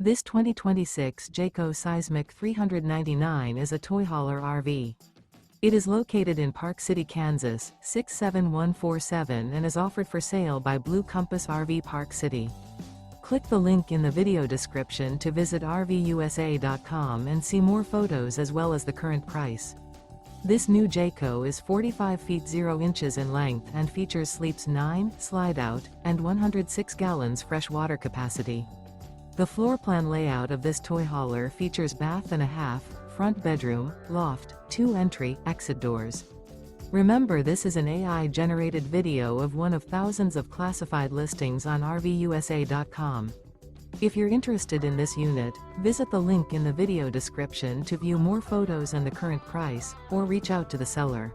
This 2026 Jayco Seismic 399 is a toy hauler RV. It is located in Park City, Kansas, 67147 and is offered for sale by Blue Compass RV Park City. Click the link in the video description to visit RVUSA.com and see more photos as well as the current price. This new Jayco is 45 feet 0 inches in length and features sleeps 9, slide-out, and 106 gallons fresh water capacity. The floor plan layout of this toy hauler features bath and a half, front bedroom, loft, 2 entry, exit doors. Remember, this is an AI-generated video of one of thousands of classified listings on RVUSA.com. If you're interested in this unit, visit the link in the video description to view more photos and the current price, or reach out to the seller.